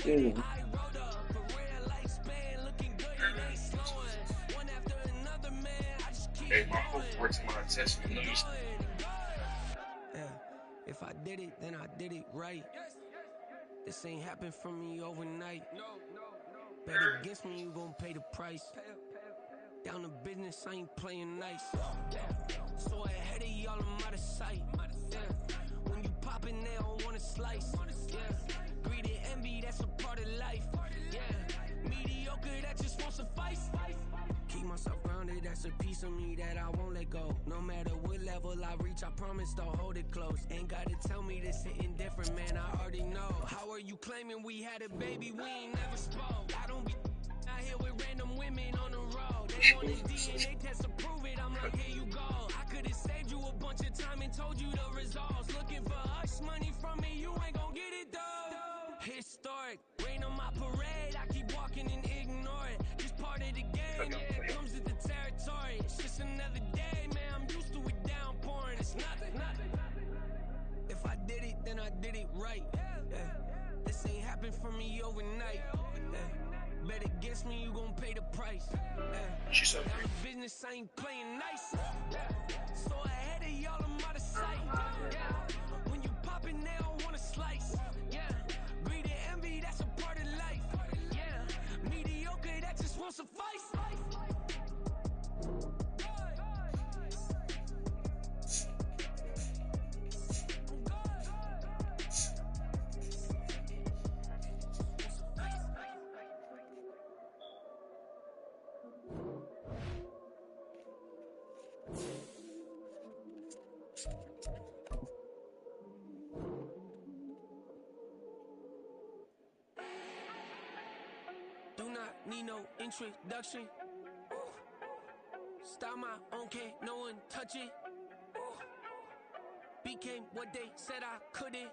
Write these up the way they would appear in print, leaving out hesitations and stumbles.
Yeah. Hey, my hope works my attention. Yeah. If I did it, then I did it right. This ain't happened for me overnight. Bet against me, you gon' pay the price. Down to business, I ain't playing nice. So ahead of y'all, I'm out of sight. When you poppin', they don't wanna slice. Greed and envy, that's a part of life. Mediocre, that just won't suffice. Keep myself grounded, that's a piece of me that I won't let go. No matter what level I reach, I promise to hold it close. Ain't gotta tell me this hitting different, man, I already know. How are you claiming we had a baby, we ain't never spoke? I don't be out here with random women on the road. They want a DNA test to prove it, I'm like, here you go. I could've saved you a bunch of time and told you the results. Looking for hush money from me, you ain't gon' get it though. Historic, rain on my parade, I keep walking and ignore it. Just part of the game, yeah, it comes with the territory. It's just another day, man, I'm used to it downpouring. It's nothing. If I did it, then I did it right. This ain't happened for me overnight. Bet against me, you gon' pay the price. She's so Now pretty. the business, I ain't playing nice. So ahead of y'all, I'm out of sight. When you poppin', they don't wanna slice. Greed and envy, that's a part of life. Mediocre, that just won't suffice. Do not need no introduction. Style my own, can't no one touch it. Became what they said I couldn't.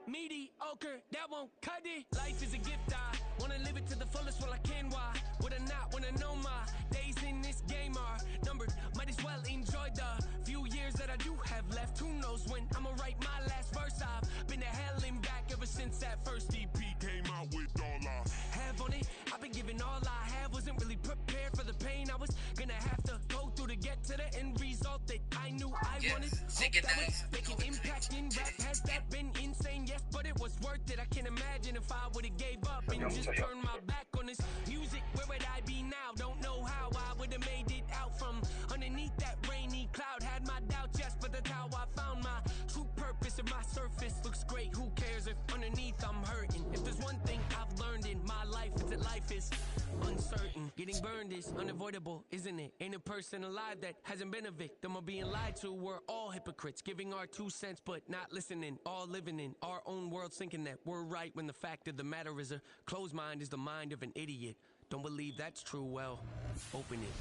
Mediocre, that won't cut it. Life is a gift, I wanna live it to the fullest while I can. Why would I not wanna know my days in this game are numbered? Might as well enjoy the few years that I do have left. Who knows when I'ma write my last verse? I've been to hell and back ever since that first EP came out with all I have on it. I've been giving all I have, wasn't really prepared for the pain I was gonna have to go through to get to the end result that I knew I wanted. Hope that was making impact in rap. Has that been insane? Yes, but it was worth it. I can't imagine if I would've gave up and just turned my back on this music. Where would I be now? Don't know how I would've made it out from underneath that rainy cloud. Had my doubts, yes, but that's how I found my true purpose. If my surface looks great, who cares if underneath I'm hurting? If there's one thing I've learned in my life, it's that life is uncertain. Getting burned is unavoidable, isn't it? Ain't a person alive that hasn't been a victim of being lied to. We're all hypocrites, giving our 2 cents but not listening. All living in our own world, thinking that we're right when the fact of the matter is a closed mind is the mind of an idiot. Don't believe that's true? Well, open it.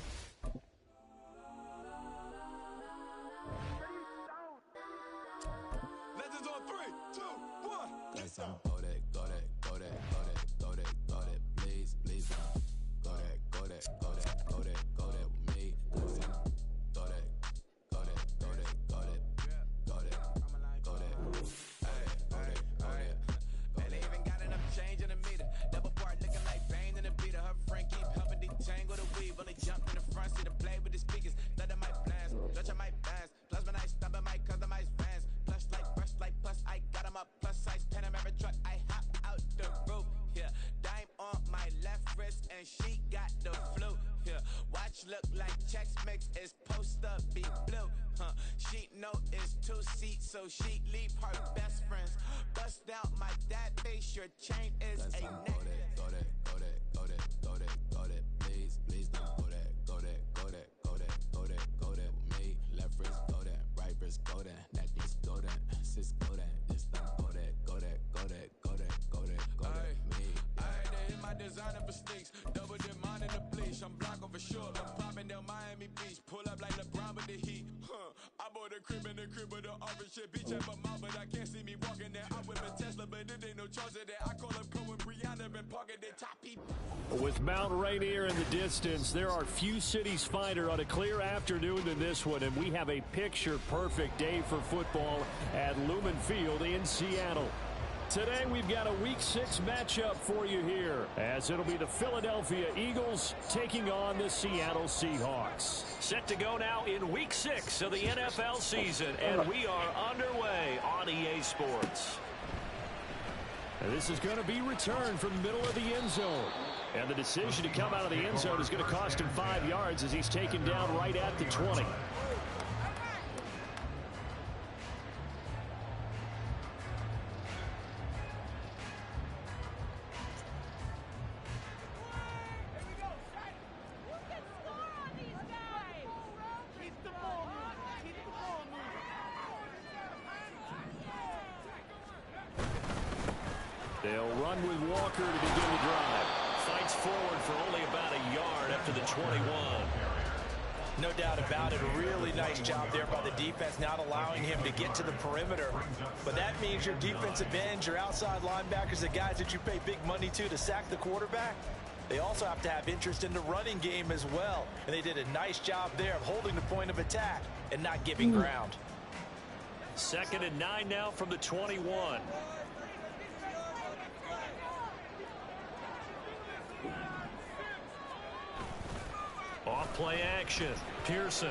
Legends on 3, 2, 1. Got some go that, please, go that with me. Go that. Man, they even got enough change in the meter. Double part looking like Bane in the beater. Her friend keep helping detangle the weave. Only jump in the front seat and play with the speakers. Thunder my plans, Dutch on my bands. Plus when I stop in my customized vans. Plush like brush like plus, I got 'em up plus size Panamera truck. I hop out the roof. Yeah, dime on my left wrist and she got the flu. Yeah, watch look like checks mix is post up be blue. She know it's 2 seats, so she leave her best friends. Bust out my dad face, your chain is Got a some neck. go that, please don't go that with me. Left wrist go that, right wrist go that, that this go that, sis go that, this don't go that me. I had to hit my designer for sneaks, double the mine in the bleach. I'm block over short, I'm popping down Miami Beach. Pull up like LeBron with the heat. I bought a crib in the crib with the orange shit. Beach at my mouth, but I can't see me walking there. I whip a Tesla, but it ain't no charge of that. I call up Cohen, Brianna, been parking the top people. With Mount Rainier in the distance, there are few cities finer on a clear afternoon than this one, and we have a picture-perfect day for football at Lumen Field in Seattle. Today we've got a Week 6 matchup for you here, as it'll be the Philadelphia Eagles taking on the Seattle Seahawks. Set to go now in Week 6 of the NFL season, and we are underway on EA Sports. And this is going to be returned from the middle of the end zone. And the decision to come out of the end zone is going to cost him 5 yards as he's taken down right at the 20. They'll run with Walker to begin the drive. Fights forward for only about a yard after the 21. No doubt about it. A really nice job there by the defense, not allowing him to get to the perimeter. But that means your defensive ends, your outside linebackers, the guys that you pay big money to sack the quarterback, they also have to have interest in the running game as well. And they did a nice job there of holding the point of attack and not giving ground. 2nd and 9 now from the 21. Off play action. Pearson.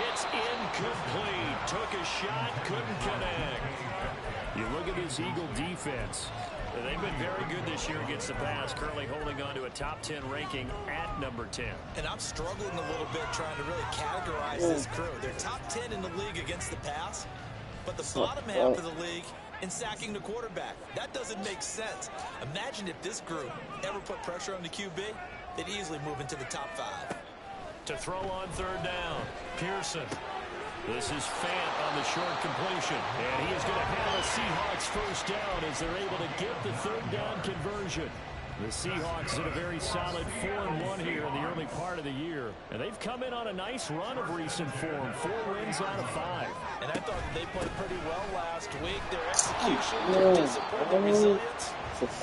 It's incomplete. Took a shot, couldn't connect. You look at this Eagle defense. They've been very good this year against the pass, currently holding on to a top 10 ranking at number 10. And I'm struggling a little bit trying to really categorize this crew. They're top 10 in the league against the pass, but the bottom half of the league in sacking the quarterback. That doesn't make sense. Imagine if this group ever put pressure on the QB, they'd easily move into the top 5. To throw on 3rd down, Pearson. This is Fant on the short completion. And he is going to have a Seahawks 1st down as they're able to get the 3rd down conversion. The Seahawks in a very solid 4-1 here in the early part of the year. And they've come in on a nice run of recent form. 4 wins out of 5. And I thought that they played pretty well last week. Their execution, their discipline, their resilience,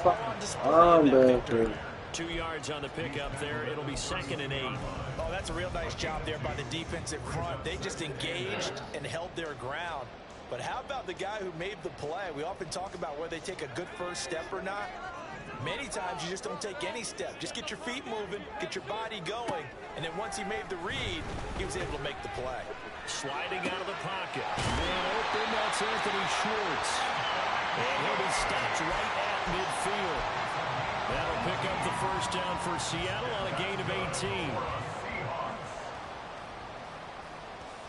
on display in that victory. 2 yards on the pickup there. It'll be 2nd and 8. Oh, that's a real nice job there by the defensive front. They just engaged and held their ground. But how about the guy who made the play? We often talk about whether they take a good first step or not. Many times you just don't take any step. Just get your feet moving, get your body going, and then once he made the read, he was able to make the play. Sliding out of the pocket. Man open, that's Anthony Schwartz. And he'll be stopped right at midfield. That'll pick up the 1st down for Seattle on a gain of 18.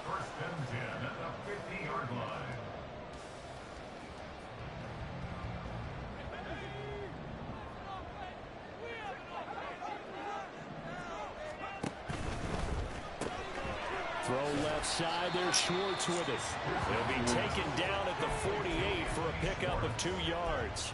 1st and 10 at the 50-yard line. Throw left side, there's Schwartz with it. He'll be taken down at the 48 for a pickup of 2 yards.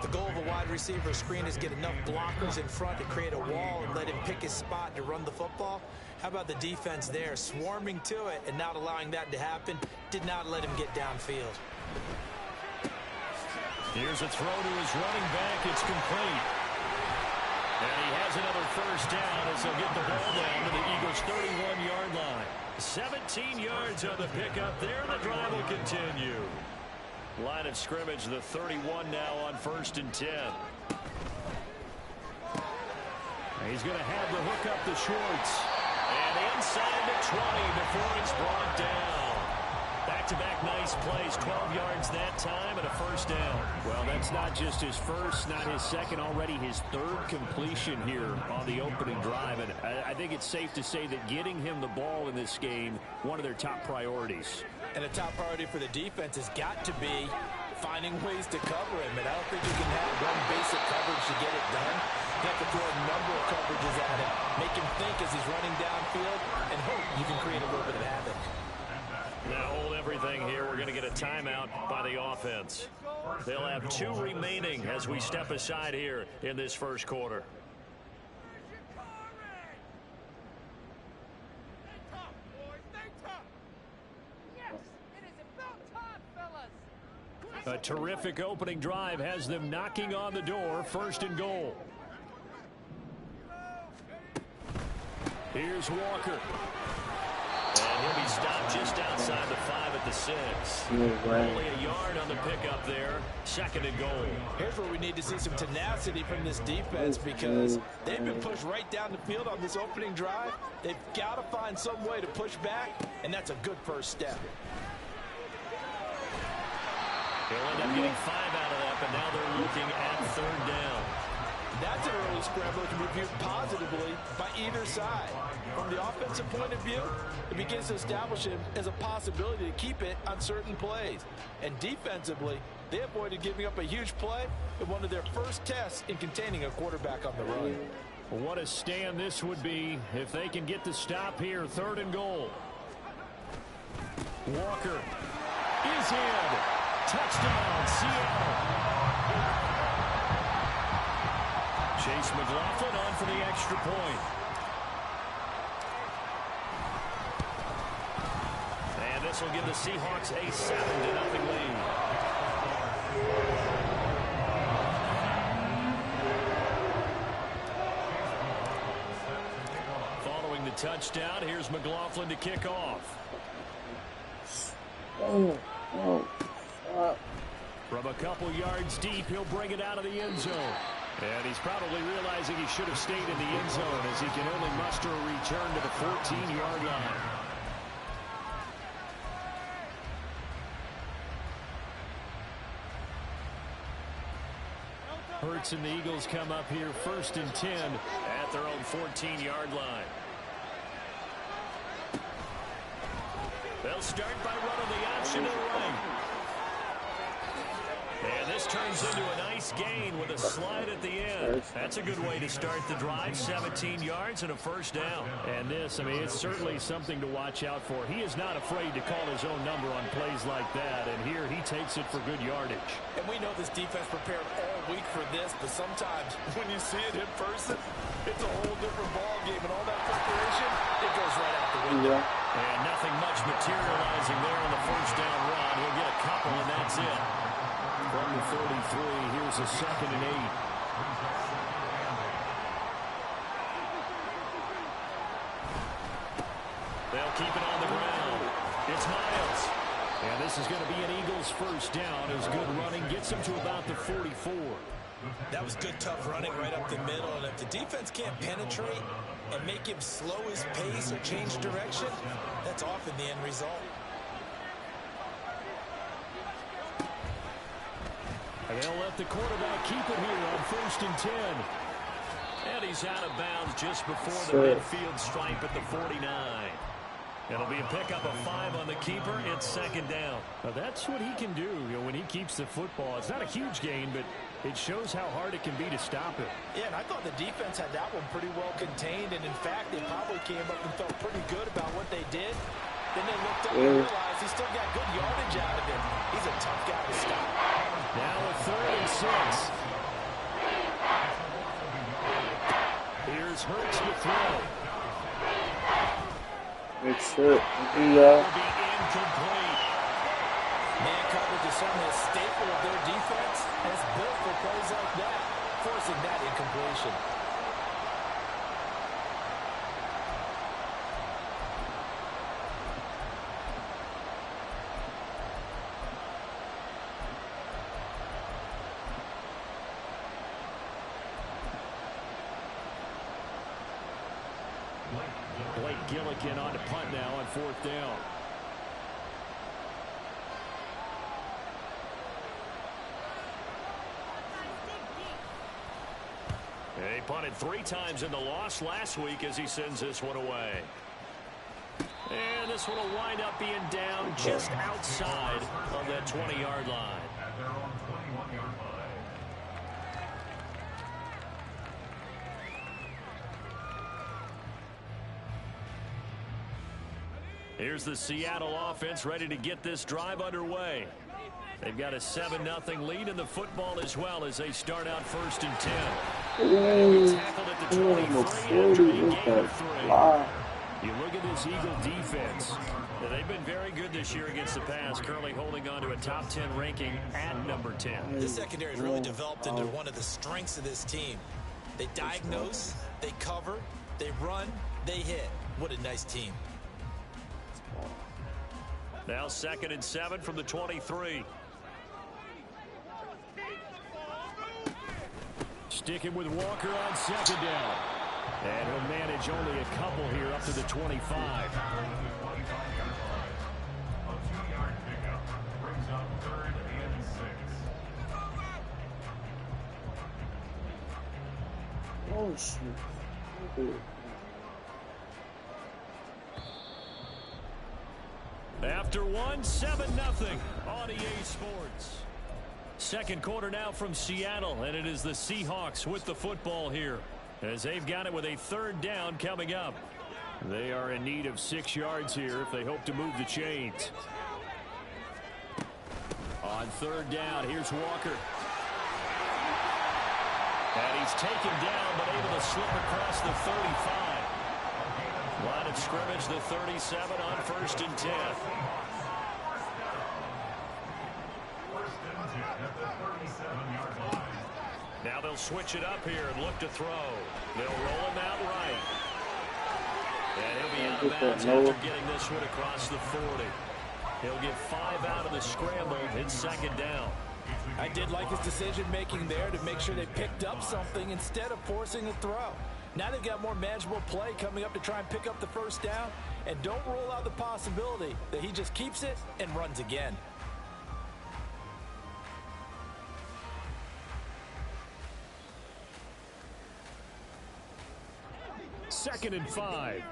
The goal of a wide receiver screen is get enough blockers in front to create a wall and let him pick his spot to run the football. How about the defense there, swarming to it and not allowing that to happen? Did not let him get downfield. Here's a throw to his running back. It's complete. And he has another 1st down as they'll get the ball down to the Eagles' 31-yard line. 17 yards on the pickup there, and the drive will continue. Line of scrimmage, the 31 now on 1st and 10. He's going to have the hook up to Schwartz. And inside the 20 before it's brought down. Back-to-back nice plays, 12 yards that time and a 1st down. Well, that's not just his first, not his second, already his 3rd completion here on the opening drive. And I think it's safe to say that getting him the ball in this game, one of their top priorities. And a top priority for the defense has got to be finding ways to cover him. And I don't think you can have one basic coverage to get it done. You have to throw a number of coverages at him, make him think as he's running downfield, and hope you can create a little bit of havoc. Now hold everything here. We're going to get a timeout by the offense. They'll have 2 remaining as we step aside here in this 1st quarter. A terrific opening drive has them knocking on the door. 1st and goal. Here's Walker. And he'll to be stopped just outside the 5 at the 6. Only a yard on the pickup there. 2nd and goal. Here's where we need to see some tenacity from this defense because they've been pushed right down the field on this opening drive. They've got to find some way to push back, and that's a good first step. They'll end up getting 5 out of that, but now they're looking at 3rd down. That's an early scramble that can be viewed positively by either side. From the offensive point of view, it begins to establish him as a possibility to keep it on certain plays. And defensively, they avoided giving up a huge play in one of their first tests in containing a quarterback on the run. What a stand this would be if they can get the stop here. 3rd and goal. Walker is in. Touchdown, Seattle. Chase McLaughlin on for the extra point. And this will give the Seahawks a 7-0 lead. Following the touchdown, here's McLaughlin to kick off. From a couple yards deep, he'll bring it out of the end zone. And he's probably realizing he should have stayed in the end zone as he can only muster a return to the 14-yard line. Hurts and the Eagles come up here 1st and 10 at their own 14-yard line. They'll start by running the option to the right. And this turns into a nice gain with a slide at the end. That's a good way to start the drive. 17 yards and a 1st down. And this, I mean, it's certainly something to watch out for. He is not afraid to call his own number on plays like that. And here he takes it for good yardage. And we know this defense prepared all week for this, but sometimes when you see it in person, it's a whole different ball game. And all that preparation, it goes right out the window. And nothing much materializing there on the 1st down run. He'll get a couple, and that's it. From the 33, here's a 2nd and 8. They'll keep it on the ground. It's Miles. And this is going to be an Eagles 1st down as good running gets him to about the 44. That was good, tough running right up the middle. And if the defense can't penetrate and make him slow his pace or change direction, that's often the end result. And they'll let the quarterback keep it here on 1st and 10. And he's out of bounds just before the midfield stripe at the 49. It'll be a pickup of 5 on the keeper. It's 2nd down. Now that's what he can do, when he keeps the football. It's not a huge gain, but it shows how hard it can be to stop it. Yeah, and I thought the defense had that one pretty well contained. And, in fact, they probably came up and felt pretty good about what they did. Then they looked up and realized he still got good yardage out of him. He's a tough guy to stop. Now a 3rd and 6. Here's Hurts to throw. It's it. Will be incomplete. Man coverage is certainly a staple of their defense, and it's built for plays like that, forcing that incompletion. Blake Gillikin on to punt now on 4th down. He punted 3 times in the loss last week as he sends this one away. And this one will wind up being down just outside of that 20-yard line. At their own 21-yard line. Here's the Seattle offense ready to get this drive underway. They've got a 7-0 lead in the football as well as they start out 1st and 10. Tackled at the 23 after a gain of 3. You look at this Eagle defense. They've been very good this year against the pass, currently holding on to a top 10 ranking at number 10. This secondary has really developed into one of the strengths of this team. They diagnose, they cover, they run, they hit. What a nice team. Now 2nd and 7 from the 23. Sticking with Walker on 2nd down. And he'll manage only a couple here up to the 25. A 2-yard pickup brings up 3rd and 6. Oh, shoot. After 1, 7-0 on EA Sports. Second quarter now from Seattle, and it is the Seahawks with the football here, as they've got it with a 3rd down coming up. They are in need of 6 yards here if they hope to move the chains. On 3rd down, here's Walker. And he's taken down, but able to slip across the 35. Line of scrimmage, the 37 on 1st and 10. Now they'll switch it up here and look to throw. They'll roll him out right. And he'll be out of bounds after getting this one across the 40. He'll get 5 out of the scramble. It's 2nd down. I did like his decision-making there to make sure they picked up something instead of forcing a throw. Now they've got more manageable play coming up to try and pick up the 1st down. And don't rule out the possibility that he just keeps it and runs again. Second and 5.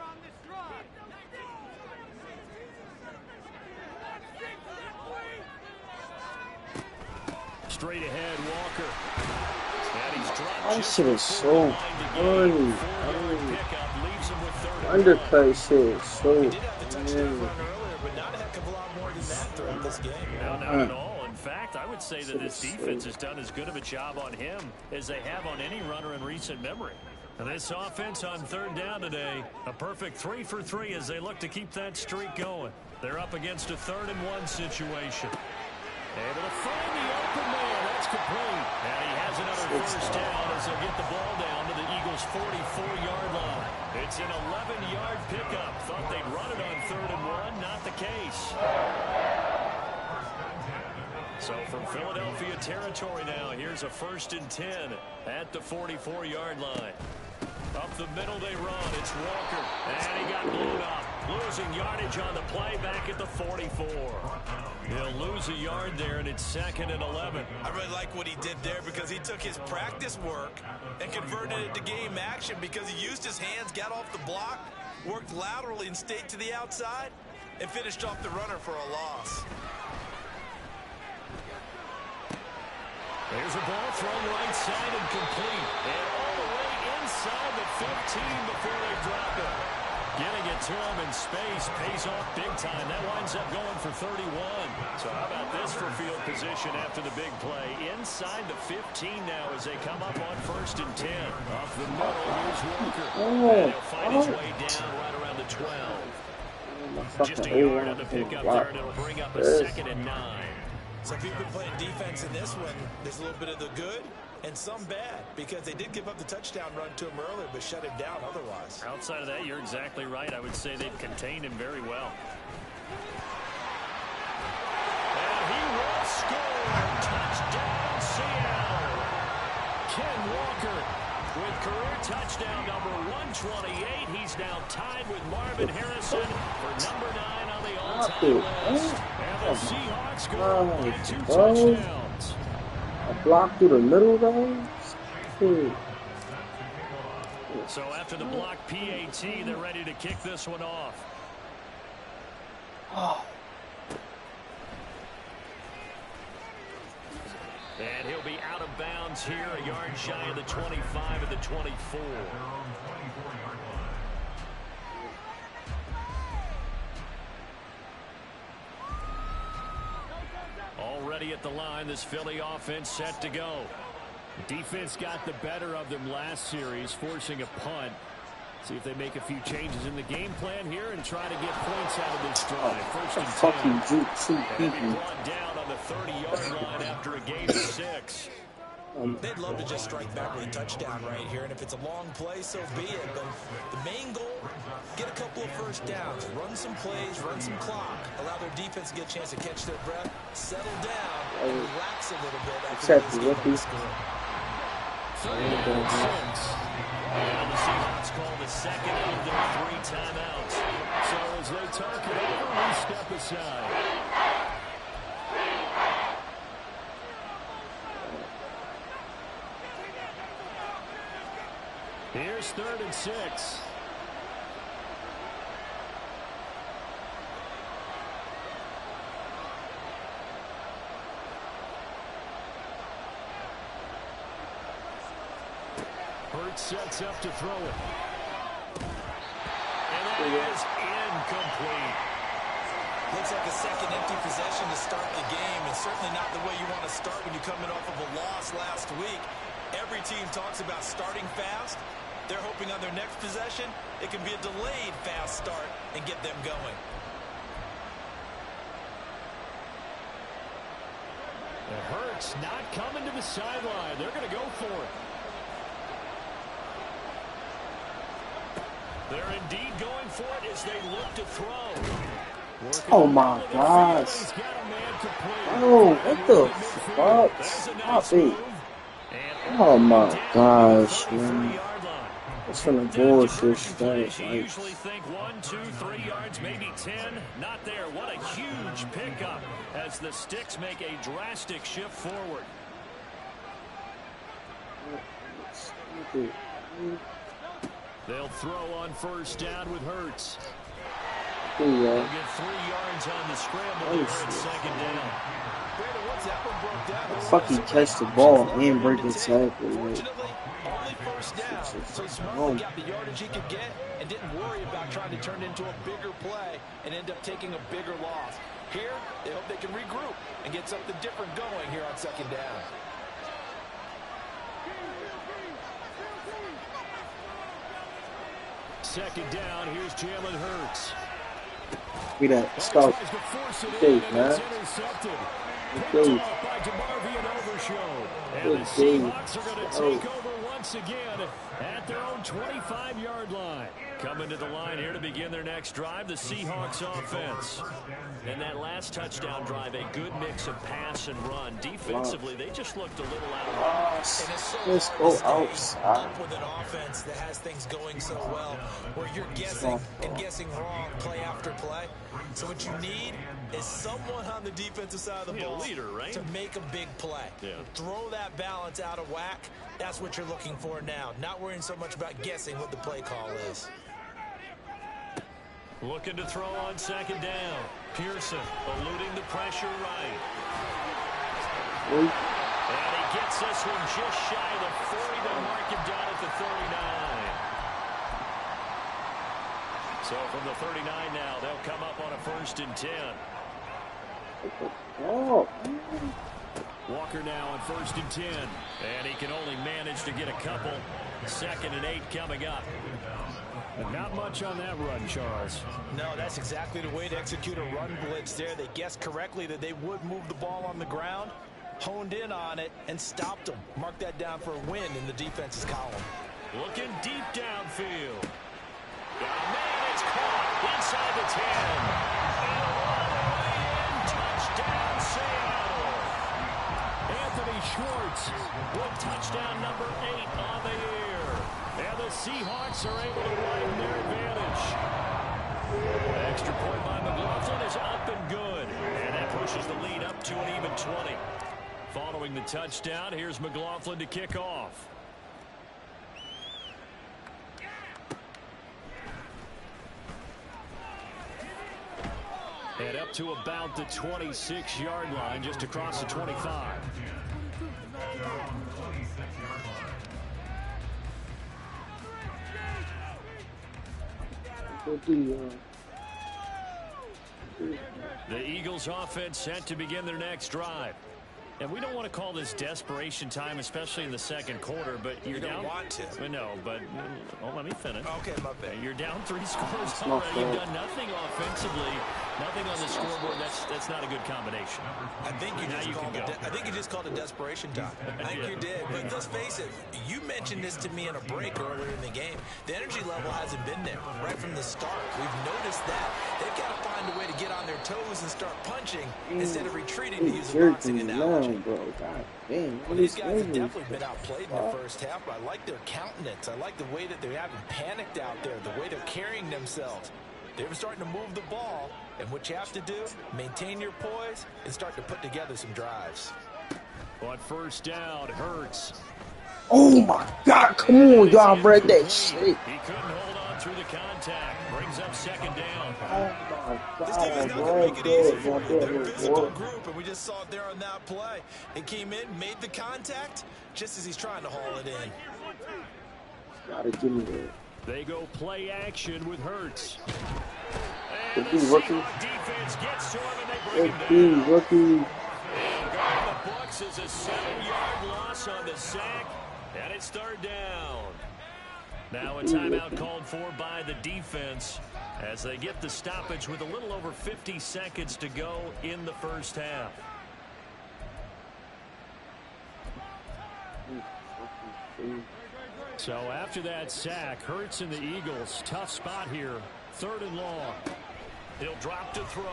Straight ahead, Walker. And he's dropped. That shit is so funny. Undercut shit is so He did have the touchdown run earlier, but not a heck of a lot more than that throughout this game. No, not at all. In fact, I would say that this defense has done as good of a job on him as they have on any runner in recent memory. And this offense on 3rd down today, a perfect 3 for 3 as they look to keep that streak going. They're up against a 3rd and 1 situation. Able to find the open man. That's complete. And he has another 1st down as they'll get the ball down to the Eagles' 44-yard line. It's an 11-yard pickup. Thought they'd run it on 3rd and 1. Not the case. So from Philadelphia territory now, here's a 1st and 10 at the 44-yard line. Up the middle they run. It's Walker. And he got blown up. Losing yardage on the play back at the 44. He'll lose a yard there, and it's 2nd and 11. I really like what he did there because he took his practice work and converted it to game action because he used his hands, got off the block, worked laterally and stayed to the outside, and finished off the runner for a loss. There's a ball thrown right side and complete. And all the way inside the 15 before they drop it. Getting it to him in space pays off big time. That winds up going for 31. So how about this for field position after the big play? Inside the 15 now as they come up on 1st and 10. Off the middle, here's Walker. And he'll find his way down right around the 12. Just a yard on the pickup there, and it'll bring up a 2nd and 9. So if you've been playing defense in this one, there's a little bit of the good and some bad because they did give up the touchdown run to him earlier but shut him down otherwise. Outside of that, you're exactly right. I would say they've contained him very well. And he will score. Touchdown, Seattle. Ken Walker with career touchdown number 128. He's now tied with Marvin Harrison for number 9 on the all-time list. And the Seahawks go by 2 touchdowns. A block through the middle, guys. So after the block PAT, they're ready to kick this one off. And he'll be out of bounds here, a yard shy of the 25 of the 24. Already at the line, this Philly offense set to go. Defense got the better of them last series, forcing a punt. See if they make a few changes in the game plan here and try to get points out of this drive. First and 10. And they'll be brought down on the 30-yard line after a gain of 6. They'd love to just strike back with a touchdown right here, and if it's a long play, so be it. But the main goal, get a couple of first downs, run some plays, run some clock, allow their defense to get a chance to catch their breath, settle down, and relax a little bit after this game on the score. And the Seahawks call the second of their 3 timeouts. So as they talk it over, we step aside. Here's 3rd and 6. Hurts sets up to throw it. And that is incomplete. Looks like a second empty possession to start the game, and certainly not the way you want to start when you're coming off of a loss last week. Every team talks about starting fast. They're hoping on their next possession, it can be a delayed fast start and get them going. The Hurts not coming to the sideline. They're going to go for it. They're indeed going for it as they look to throw. Oh my gosh. Oh, what the fuck? Stop it. Oh my gosh, man. It's from the bullshit stuff. Usually think 1, 2, 3 yards, maybe 10. Not there. What a huge pickup as the Sticks make a drastic shift forward. They'll throw on first down with Hurts. They'll get 3 yards on the scramble here on second down. Fuck, he catch the ball and break his tackle. Only first down, so Smartly got the yardage he could get and didn't worry about trying to turn it into a bigger play and end up taking a bigger loss. Here, they hope they can regroup and get something different going here on second down. Second down, here's Jalen Hurts. Be that stop. Safe, man. Good. And the Seahawks are going to take over once again at their own 25-yard line. Coming to the line here to begin their next drive, the Seahawks offense. And that last touchdown drive, a good mix of pass and run. Defensively, they just looked a little out of line. Let's go outside. Up with an offense that has things going so well, where you're guessing and guessing wrong play after play. So what you need is someone on the defensive side of the ball leader, right? to make a big play. Yeah. Throw that balance out of whack. That's what you're looking for now. Not worrying so much about guessing what the play call is. Looking to throw on second down. Pearson eluding the pressure right. And he gets this one just shy of the 40. They'll mark him down at the 39. So from the 39 now, they'll come up on a 1st and 10. Oh. Walker now on 1st and 10. And he can only manage to get a couple. 2nd and 8 coming up. And not much on that run, Charles. No, that's exactly the way to execute a run blitz there. They guessed correctly that they would move the ball on the ground, honed in on it, and stopped them. Mark that down for a win in the defense's column. Looking deep downfield. Man, it's caught inside the 10. And all the way in, touchdown Seattle. Anthony Schwartz with touchdown number 8 on the year. And the Seahawks are able to widen their advantage. Extra point by McLaughlin is up and good. And that pushes the lead up to an even 20. Following the touchdown, here's McLaughlin to kick off. And up to about the 26-yard line, just across the 25. The Eagles offense set to begin their next drive. And we don't want to call this desperation time, especially in the second quarter, but you're down. You don't want to. No, but let me finish. Okay, my bad. You're down 3 scores already. You've done nothing offensively. Nothing on the scoreboard. That's not a good combination. I think you just called it desperation time. I think you did. But let's face it, you mentioned this to me in a break earlier in the game. The energy level hasn't been there right from the start. We've noticed that. They've got to find a way to get on their toes and start punching instead of retreating to use a boxing analogy. Bro. God damn. Well, these guys have definitely been outplayed in the first half, but I like their countenance. I like the way that they haven't panicked out there, the way they're carrying themselves. They were starting to move the ball, and what you have to do, maintain your poise and start to put together some drives. On first down, Hurts. Oh my God! Come on, y'all, break that shit. He couldn't hold on through the contact. Brings up second down. Oh my God! This team is not going to make it easy for you. They're a physical group, and we just saw it there on that play. He came in, made the contact, just as he's trying to haul it in. Gotta give me that. They go play action with Hurts. Good And D, the rookie. Seahawks defense gets to him, and they bring Good him D, down. rookie. And guarding the Bucs is a 7-yard loss on the sack, and it's third down. Now a timeout called for by the defense as they get the stoppage with a little over 50 seconds to go in the first half. So after that sack, Hurts and the Eagles, tough spot here. Third and long. He'll drop to throw.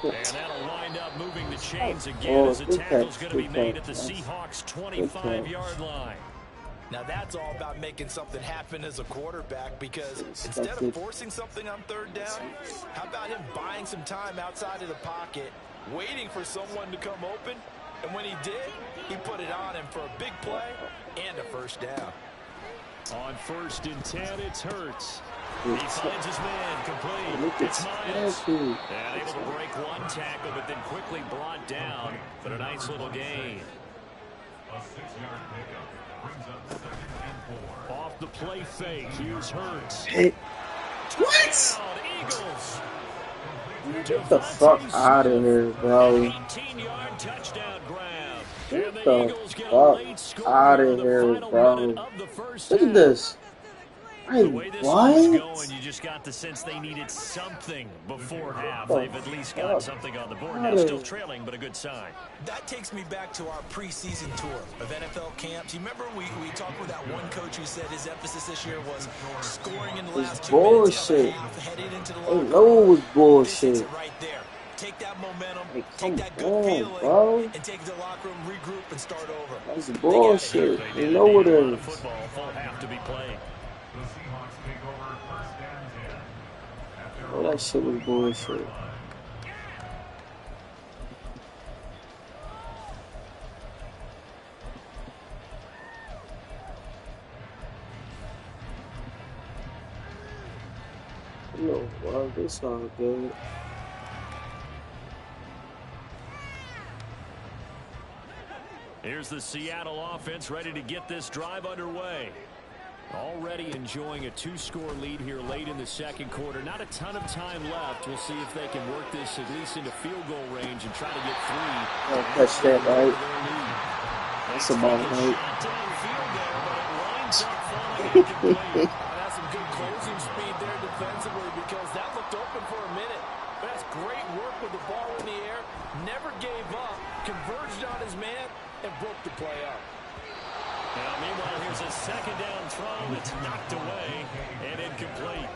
And that'll wind up moving the chains again as the tackle's going to be made at the Seahawks' 25-yard line. Now that's all about making something happen as a quarterback, because instead of forcing something on third down, how about him buying some time outside of the pocket, waiting for someone to come open, and when he did, he put it on him for a big play and a first down. On 1st and 10, it's Hurts. He finds his man complete. It's Myers. And able to break one tackle, but then quickly brought down for a nice little gain. A 6-yard pickup brings up 2nd and 4. Off the play fake, here's Hurts. Hey. What? Eagles. Get the fuck out of here, bro. 18-yard touchdown grab. Get the fuck out of here, bro. Look at this. The way this one's going, you just got the sense they needed something before half. They've at least got something on the board. Now still trailing, but a good sign. That takes me back to our preseason tour of NFL camps. You remember we talked with that one coach who said his emphasis this year was scoring in the last 2 minutes of the half, heading into the locker room. No, it was bullshit. Right there. Take that momentum, Hey, take that good feeling, bro. and take it to the locker room, regroup, and start over. That's bullshit. You know what it is. Football full half to be played. The Seahawks take over 1st and 10. Oh, that shit was bullshit. Yo, well, this all good. Here's the Seattle offense ready to get this drive underway. Already enjoying a 2-score lead here late in the second quarter. Not a ton of time left. We'll see if they can work this at least into field goal range and try to get 3. Oh, catch that, right? That's a ball, right? That's some good closing speed there defensively, because that looked open for a minute. But that's great work with the ball in the air. Never gave up. Converged on his man and broke the play up. Now, meanwhile, here's a second down throw that's knocked away and incomplete.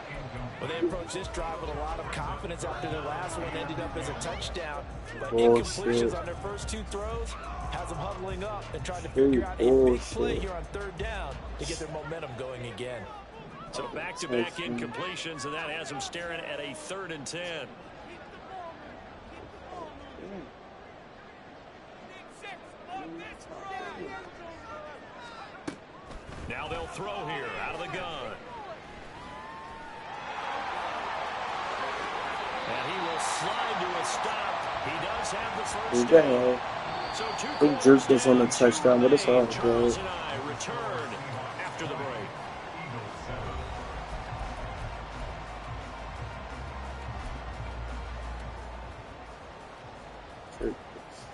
Well, they approached this drive with a lot of confidence after their last one ended up as a touchdown. But incompletions on their first 2 throws has them huddling up and trying to figure out a big play here on third down to get their momentum going again. So back-to-back incompletions, and that has them staring at a 3rd and 10. Now they'll throw here out of the gun. And he will slide to a stop. He does have the first down. So He jerked this on the touchdown, but it's all good. and I return after the break.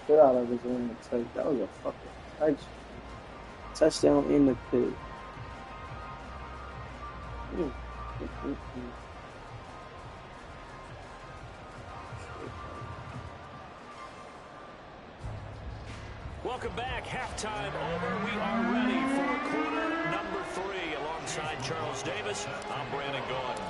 Get out of this in the touch. That was a fucking touchdown in the pit. Welcome back. Halftime over. We are ready for quarter number 3. Alongside Charles Davis, I'm Brandon Gordon.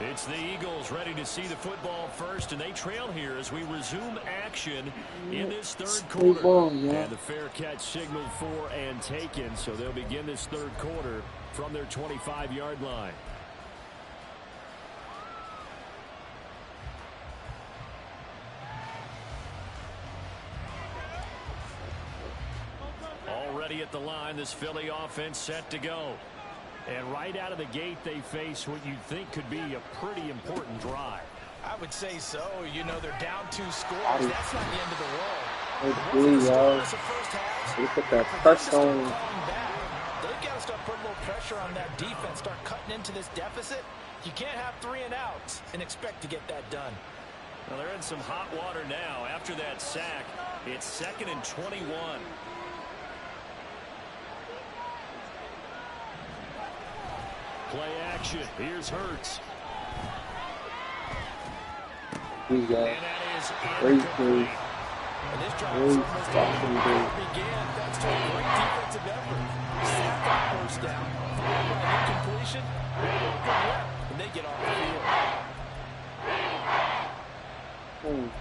It's the Eagles ready to see the football first, and they trail here as we resume action in this third quarter. And the fair catch signaled for and taken, so they'll begin this third quarter from their 25-yard line. Already at the line, this Philly offense set to go. And right out of the gate, they face what you'd think could be a pretty important drive. I would say so. You know, they're down 2 scores. That's not the end of the world. Look at that pressure on. They've got to start putting a little pressure on that defense, start cutting into this deficit. You can't have 3 and outs and expect to get that done. Well, they're in some hot water now. After that sack, it's 2nd and 21. Play action. Here's Hurts. We got great play. Great fucking play. Thanks to a great defensive effort. Sack on first down. Incompletion. And they get off the field.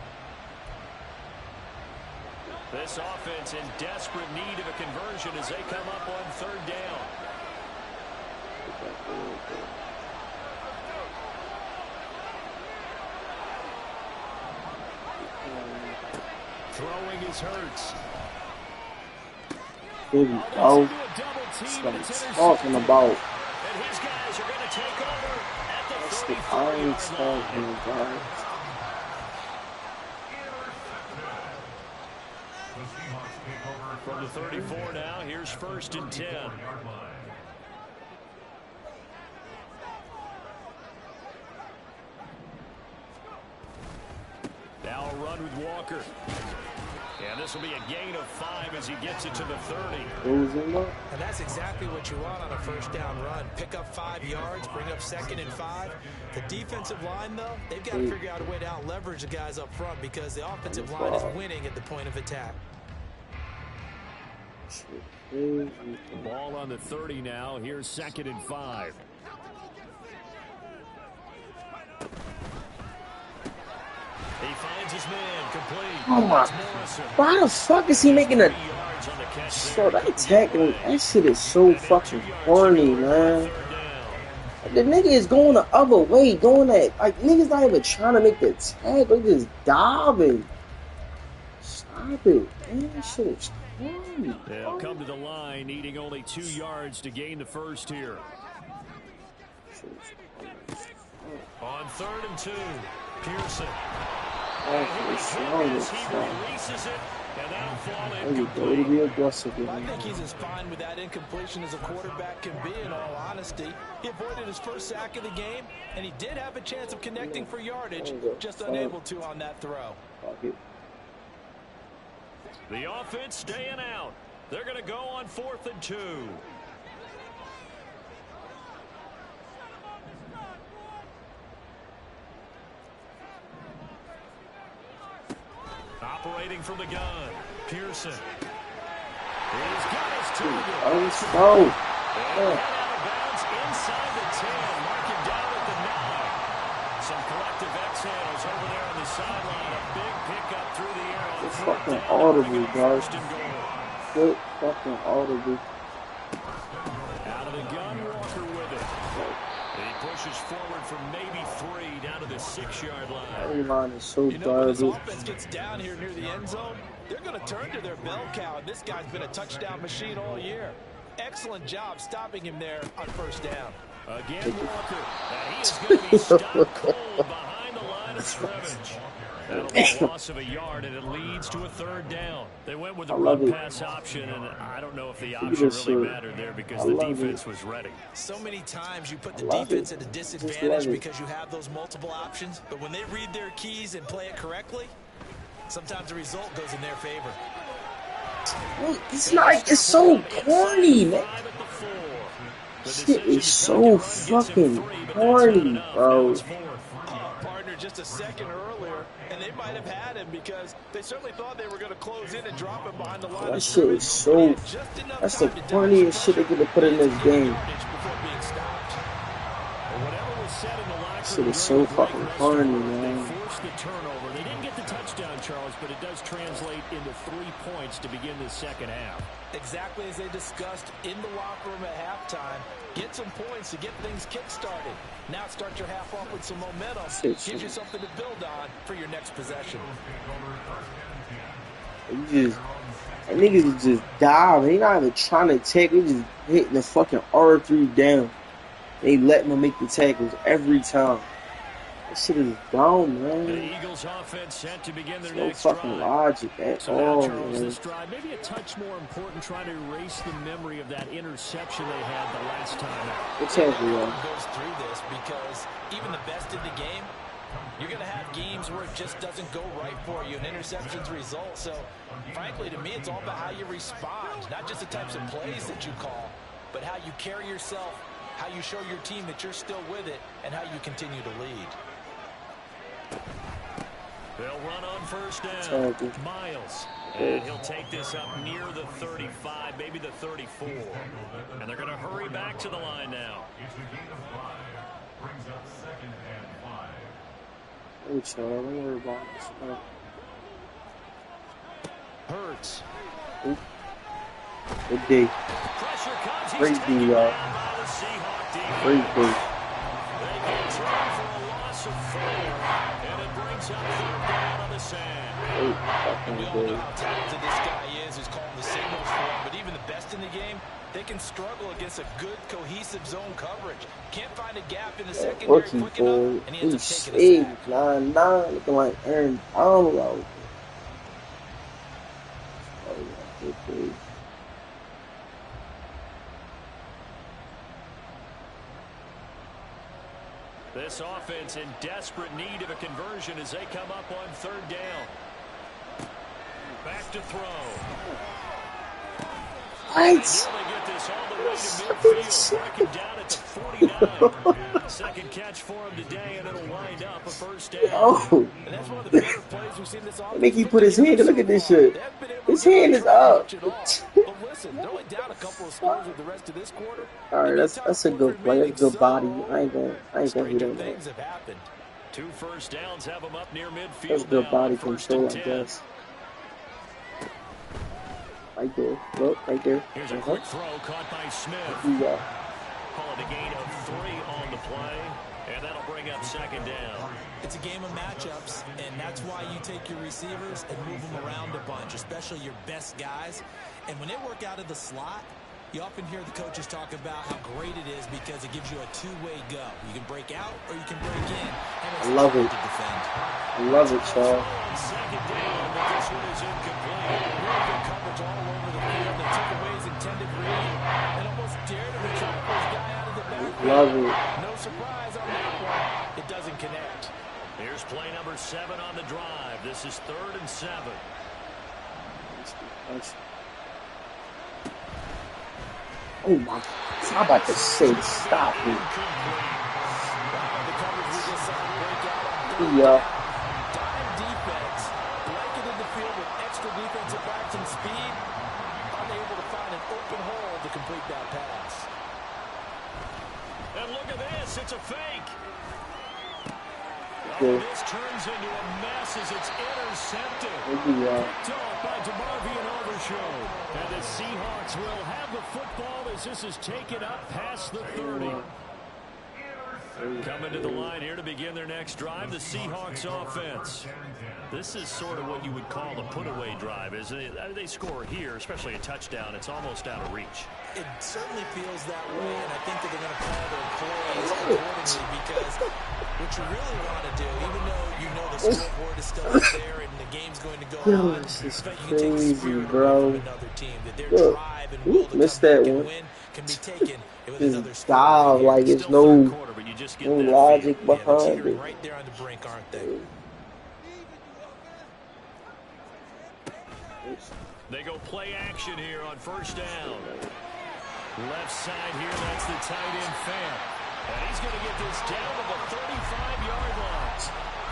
This offense in desperate need of a conversion as they come up on 3rd down. Throwing his Hurts. Here we go. That's what I'm talking about. And his guys are going to take over at the That's the I'm talking about. From the 34 now, here's 1st and 10. Now a run with Walker. And this will be a gain of 5 as he gets it to the 30. And that's exactly what you want on a first down run. Pick up 5 yards, bring up 2nd and 5. The defensive line, though, they've got to figure out a way to out-leverage the guys up front because the offensive line is winning at the point of attack. Ball on the 30 now. Here's 2nd and 5. He finds his man complete. Oh my! Why the fuck is he making a? Bro, that tackling, that shit is so fucking corny, man. The nigga is going the other way, going that like niggas not even trying to make the tag, they just diving. Stop it, man. That shit is corny. They'll come to the line, needing only 2 yards to gain the first here. On 3rd and 2, Pearson. He releases it, and that'll fall I think he's as fine with that incompletion as a quarterback can be, in all honesty. He avoided his first sack of the game, and he did have a chance of connecting for yardage, just unable to on that throw. The offense staying out. They're going to go on 4th and 2. Operating from the gun, Pearson. He's got his target. Let's go. And out of bounds inside the 10. Mark him down at the 9. Some collective exhales over there on the sideline. A big pickup through the air on It's 4th fucking down. audible, guys. 1st and goal. Good fucking audible. Out of the gun, Walker with it. He pushes forward for maybe 3 down to the 6-yard line. That line is so You know, when this garbage. offense gets down here near the end zone, they're going to turn to their bell cow, and this guy's been a touchdown machine all year. Excellent job stopping him there on 1st down. Again, Walker. And he is going to be stopped cold behind the line of scrimmage. That'll be a loss of a yard, and it leads to a 3rd down. They went with the run-pass option, and I don't know if the option really mattered there because the defense was ready. So many times you put the defense at a disadvantage because you have those multiple options, but when they read their keys and play it correctly, sometimes the result goes in their favor. It's like, it's so corny, man. Shit is so fucking corny, bro. Partner just a second earlier, and they might have had him because they certainly thought they were going to close in and drop him behind the line That of shit scrimmage. is so. That's the funniest shit they could have put in this game. Whatever was said in the locker Shit room is so during the fucking break, funny, they man. forced the turnover. They didn't get the touchdown, Charles, but it does translate into 3 points to begin the second half. Exactly as they discussed in the locker room at halftime. Get some points to get things kick-started. Now start your half off with some momentum. Gives you something to build on for your next possession. That niggas is just diving. They not even trying to tackle. They just hitting the fucking R3 down. They letting them make the tackles every time. That shit is dumb, man. The Eagles offense set to begin their No next fucking drive. logic at So now, all, Charles, man. this drive, maybe a touch more important, trying to erase the memory of that interception they had the last time out. Exactly, yeah. Goes through this because even the best in the game, you're going to have games where it just doesn't go right for you, and interceptions result. So, frankly, to me, it's all about how you respond, not just the types of plays that you call, but how you carry yourself, how you show your team that you're still with it, and how you continue to lead. They'll run on first down. Terrible. Miles. And he'll take this up near the 35, maybe the 34. And they're going to hurry back to the line now. It's a gain of 5. Brings up 2nd and 5. Hey, child, don't worry about this. Hurts. Good day. Pressure comes. He's Great taken D, y'all. down by the Seahawk defense. Great day. They get turned for a loss of 4. And it brings up 3rd down on the sand. Great fucking We all know day. how talented this guy is who's calling the signals for him, but even the best in the game, they can struggle against a good, cohesive zone coverage. Can't find a gap in the secondary Rookie quick boy. enough, and he ends He's up taking a sack. 8'9", looking like Aaron Donald out there. Oh, yeah, good day. This offense in desperate need of a conversion as they come up on 3rd down. Back to throw. What? They get this all the way to midfield, breaking down at the 49. Second catch for him today, and it'll wind up a first down. Oh. And that's one of the better plays we've seen this offense. Make he put his hand. Look at this shit. His hand is up. But listen, they're only down a couple of scores with the rest of this quarter. All right, that's a good play. That's a good body. I ain't gonna hit Stranger on that. things have happened. 2 first downs have them up near midfield. That's good now, body 1st control, and I 10. guess. Right there. Look, right there. Here's a quick throw caught by Smith. Yeah. Call it a gain of 3 on the play, and that'll bring up 2nd down. It's a game of matchups, and that's why you take your receivers and move them around a bunch, especially your best guys. And when they work out of the slot, you often hear the coaches talk about how great it is because it gives you a two-way go. You can break out or you can break in. And it's I love hard it. to defend. I love it, y'all. 2nd down, but this one is incomplete. Really good coverage all over the field. They took away his intended read and almost dared him to tackle his guy out of the backfield. Love it. No surprise on that one. It doesn't connect. Here's play number 7 on the drive. This is 3rd and 7. Oh my! I'm about to say, stop it. Yeah. Dime defense, blanketed the field with extra defensive backs and speed, unable to find an open hole to complete that pass. And look at this. It's a fake. Okay. This turns into a mess as it's intercepted. Yeah. Picked off by DeMarvion Overshow. And the Seahawks will have the football as this is taken up past the 30. Coming to the line here to begin their next drive, the Seahawks offense. This is sort of what you would call a put-away drive, isn't it? They score here, especially a touchdown. It's almost out of reach. It certainly feels that way, and I think that they're going to call their plays accordingly because what you really want to do, even though you know the scoreboard is still up there and the game's going to go Yo, on, this is but you can take the crazy, spirit bro. away from another team, that their Look. drive and will to Missed come that back and one. win can be taken with Just another spirit dive right here. like it's Still no third quarter, but you just get no that logic Yeah, they're behind teetering it. right there on the brink, aren't they? They go play action here on first down. Left side here, that's the tight end Fant. And he's going to get this down to the 35-yard line.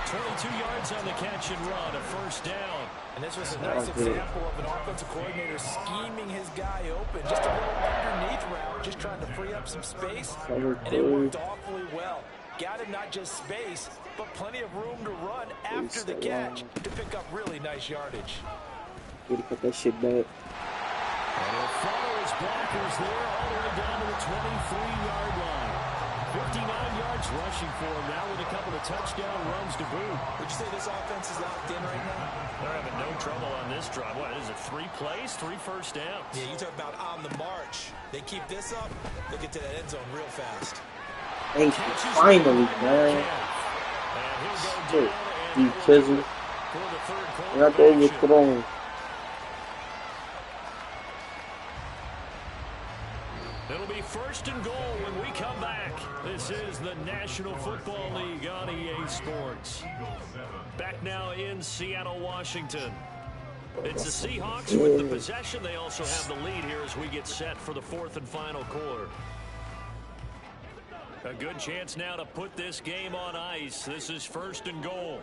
22 yards on the catch and run, a first down. And this was a nice example of an offensive coordinator scheming his guy open. Just a little underneath route, just trying to free up some space. And it worked awfully well. Got him not just space, but plenty of room to run after the catch to pick up really nice yardage. Need to put that shit back. And he'll follow his blockers there all the way down to the 23-yard line. 59 yards rushing for him now with a couple of touchdown runs to boot. Would you say this offense is locked in right now? They're having no trouble on this drive. What is it, 3 plays, 3 first downs? Yeah, you talk about on the march. They keep this up, they'll get to that end zone real fast. Thank you. Finally, man. Shit. You chisel. I got the overthrown. It'll be first and goal when we come back. This is the National Football League on EA Sports. Back now in Seattle, Washington. It's the Seahawks with the possession. They also have the lead here as we get set for the 4th and final quarter. A good chance now to put this game on ice. This is first and goal.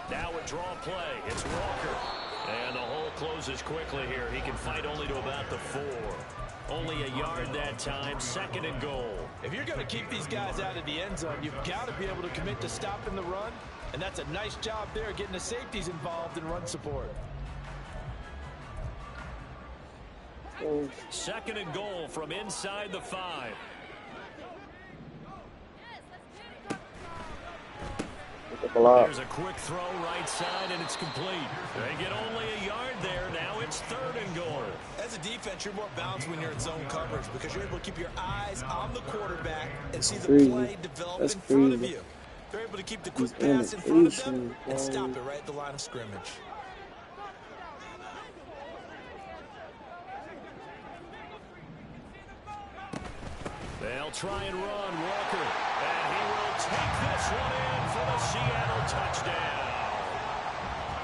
Now a draw play. It's Walker. And the hole closes quickly here. He can fight only to about the 4. Only a yard that time. 2nd and goal. If you're going to keep these guys out of the end zone, you've got to be able to commit to stopping the run. And that's a nice job there, getting the safeties involved in run support. 2nd and goal from inside the 5. There's a quick throw right side, and it's complete. They get only a yard there. Now it's 3rd and goal. As a defense, you're more balanced when you're in zone coverage because you're able to keep your eyes on the quarterback and see the play develop in front of you. They're able to keep the quick pass in front of them and stop it right at the line of scrimmage. They'll try and run Walker, and he will take this one in for the Seattle touchdown.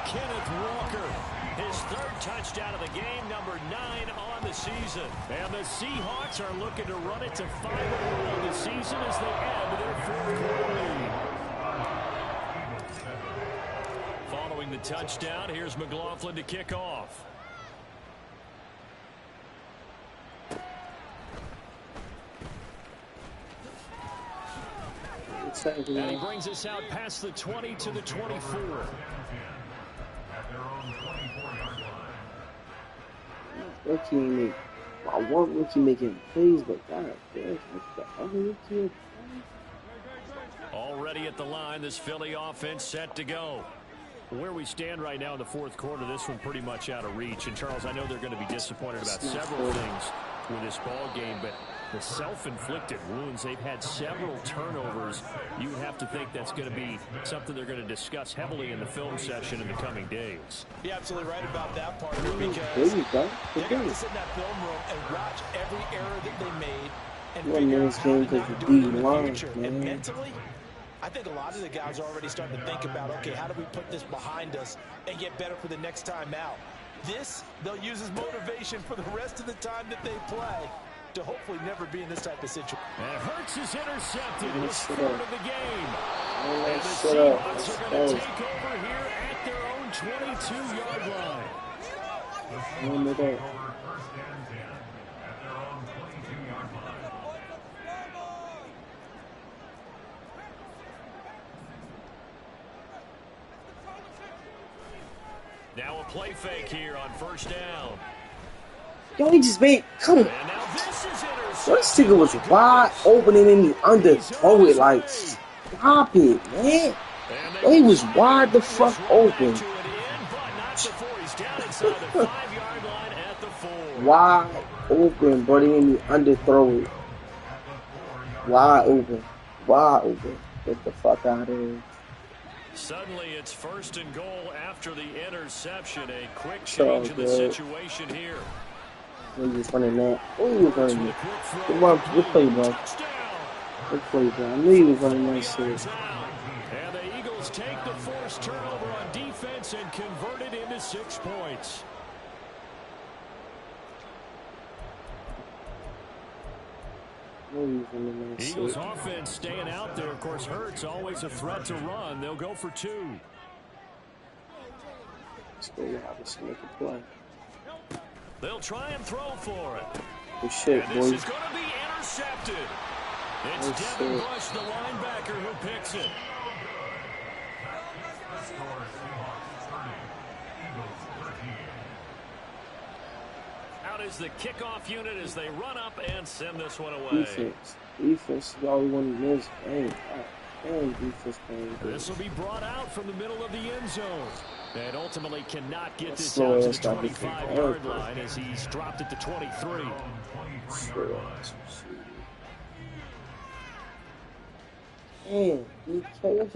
Kenneth Walker, his 3rd touchdown of the game, number 9 on the season. And the Seahawks are looking to run it to 5 on the season as they add to their 4th quarter lead. Following the touchdown, here's McLaughlin to kick off. And he brings us out past the 20 to the 24. Rookie, I want Rookie making plays, but God damn, what the other Rookie? Already at the line, this Philly offense set to go. Where we stand right now in the 4th quarter, this one pretty much out of reach. And Charles, I know they're going to be disappointed about several things with this ball game, but the self-inflicted wounds, they've had several turnovers. You would have to think that's going to be something they're going to discuss heavily in the film session in the coming days. You're absolutely right about that part because they're going to sit in that film room and watch every error that they made and figure out how to not do it in the future. And mentally, I think a lot of the guys are already starting to think about, okay, how do we put this behind us and get better for the next time out? This, they'll use as motivation for the rest of the time that they play to hopefully never be in this type of situation. And Hurts is intercepted in the start of the game. And the Seahawks are going to take over here at their own 22-yard line. Now a play fake here on 1st down. Yo, he just made, come on. This nigga was wide open and then he underthrow it. Like, stop it, man. Yo, he was wide the fuck open. Wide open, but he didn't underthrow it. Wide open. Wide open. Get the fuck out of here. Suddenly it's 1st and goal after the interception. A quick change in the situation here. He was running that. Oh, he was running that. Good play, bro. Good play, bro. I knew he was running that shit. And the Eagles take the forced turnover on defense and convert it into 6 points. Eagles offense staying out there. Of course, Hurts always a threat to run. They'll go for 2. Let's go, let's make a play. They'll try and throw for it. Good shit, and boys. this is going to be intercepted. It's Devin Bush, the linebacker, who picks it. Out is the kickoff unit as they run up and send this one away. Defense is all we want to miss. Dang, defense playing good. This will be brought out from the middle of the end zone. And ultimately cannot get this out to the 25-yard line as he's dropped it to 23.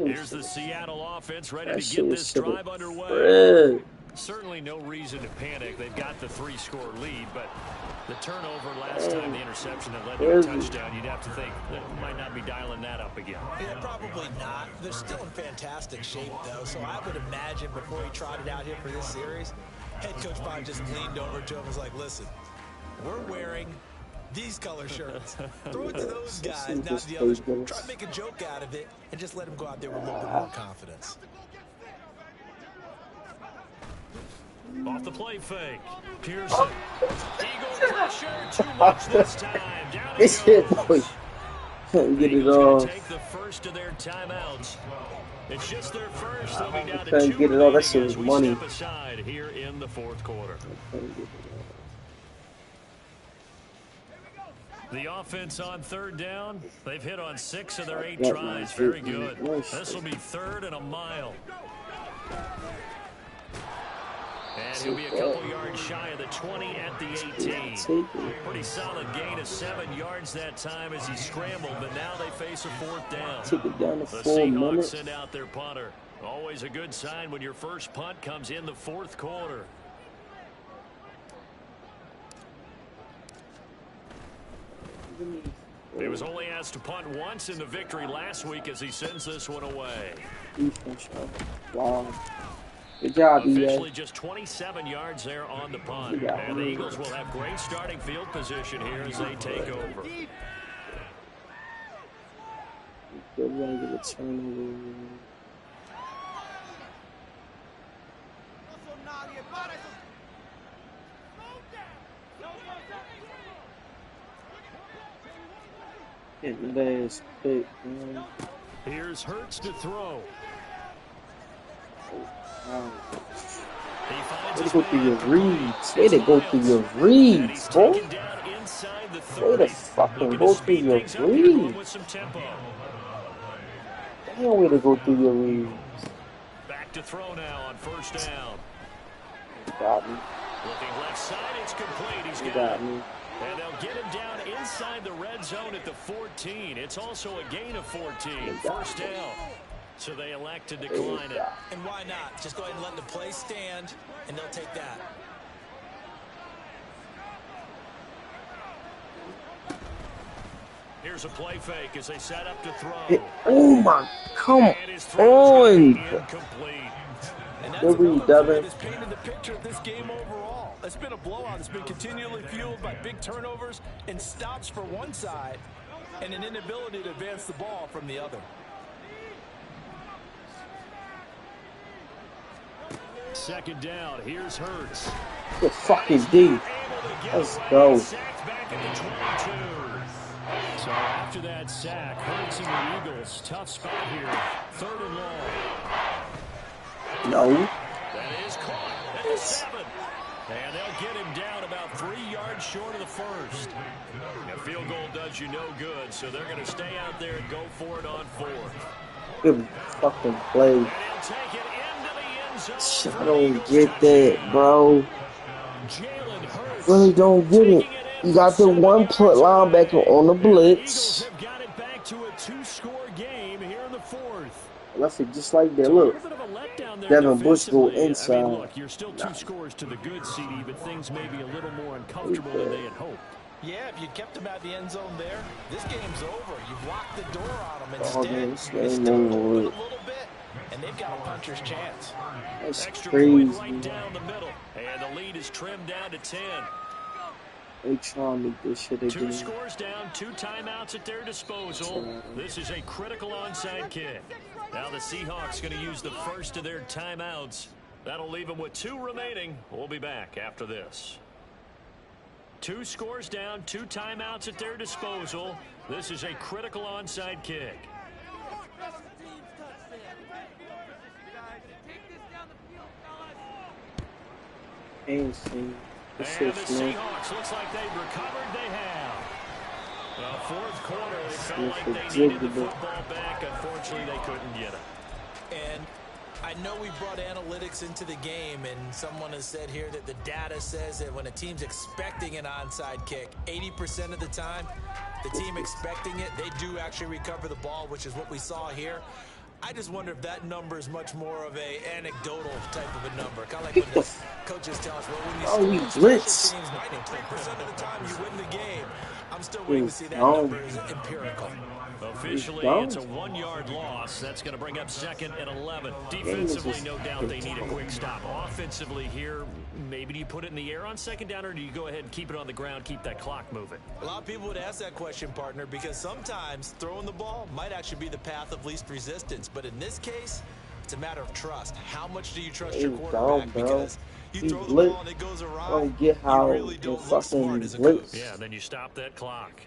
Here's the Seattle offense ready to get this drive underway. Certainly no reason to panic. They've got the 3-score lead, but the turnover last time, the interception that led to a touchdown, you'd have to think that might not be dialing that up again. Yeah, probably not. They're still in fantastic shape, though, so I would imagine before he trotted out here for this series, head coach probably just leaned over to him and was like, listen, we're wearing these color shirts. Throw it to those guys, not the others. Try to make a joke out of it and just let them go out there with a little bit more confidence. Off the play fake. Pearson. Eagle pressure. Too much this time. Down it goes. Get it off. Take the first of their timeouts. It's just their first. They'll be down to 2 get it off. That shit was money. Step aside here in the 4th quarter. The offense on 3rd down. They've hit on 6 of their 8 tries. Very good. This will be 3rd and a mile. And he'll be a couple yards shy of the 20 at the 18. Pretty solid gain of 7 yards that time as he scrambled, but now they face a 4th down. Take it down to the 4 Seahawks minutes. send out their punter. Always a good sign when your first punt comes in the 4th quarter. He was only asked to punt once in the victory last week as he sends this one away. Wow. Good job, Officially just 27 yards there on the punt. And the Eagles will have great starting field position here as they take over. They're going to get a turnover. Hitting the ass pick, man. Here's Hurts to throw. Way to go through your reads. Way to go through your reads, boy. Way to fucking go through your reads. Damn, way to go through your reads. Back to throw now on 1st down. Got me. Looking left side, it's complete. He's got me. And they'll get him down inside the red zone at the 14. It's also a gain of 14. 1st down. So they elect to decline it. And why not? Just go ahead and let the play stand, and they'll take that. Here's a play fake as they set up to throw. Oh my, come on. And that's Devin has painted the picture of this game overall. It's been a blowout. It's been continually fueled by big turnovers and stops for one side and an inability to advance the ball from the other. 2nd down. Here's Hurts. Good fucking D. Let's go. So after that sack, Hurts and the Eagles, tough spot here. 3rd and long. No. That is caught. That is 7. And they'll get him down about 3 yards short of the 1st. A field goal does you no good, so they're going to stay out there and go for it on 4th. Good fucking play. And he'll take it into the end zone. I don't get that, bro. Really don't get it. You got the one linebacker on the blitz. Have got it back to a 2-score game here in the 4th. Left it just like that. Look. Devin Bush go inside. I mean, look, you're still 2 scores to the good, CD, but things may be a little more uncomfortable than they had hoped. Yeah, if you kept them at the end zone there, this game's over. You've locked the door on them. Instead, you still open a little bit, and they've got a puncher's chance. That's Extra crazy. point right down the middle, and the lead is trimmed down to 10. They trying to make this shit again. 2 scores down, 2 timeouts at their disposal. This is a critical onside kick. Now the Seahawks going to use the first of their timeouts. That'll leave them with 2 remaining. We'll be back after this. 2 scores down, 2 timeouts at their disposal. This is a critical onside kick. Ain't seen. And the Seahawks, looks like they've recovered. They have. Well, fourth quarter, they felt like they needed the football back. Unfortunately, they couldn't get it. And I know we brought analytics into the game, and someone has said here that the data says that when a team's expecting an onside kick, 80% of the time, the team expecting it, they do actually recover the ball, which is what we saw here. I just wonder if that number is much more of a anecdotal type of a number. Kind of like when the coaches tell us, well, when you blitz. 93% of the time you win the game. I'm still waiting to see that number is empirical. Officially, it's a 1-yard loss. That's going to bring up 2nd and 11. Defensively, no doubt they need a quick stop. Offensively here, maybe do you put it in the air on 2nd down, or do you go ahead and keep it on the ground, keep that clock moving? A lot of people would ask that question, partner, because sometimes throwing the ball might actually be the path of least resistance. But in this case, it's a matter of trust. How much do you trust your quarterback? Because you throw the ball and it goes awry, you really don't look smart as a coach. Yeah, then you stop that clock.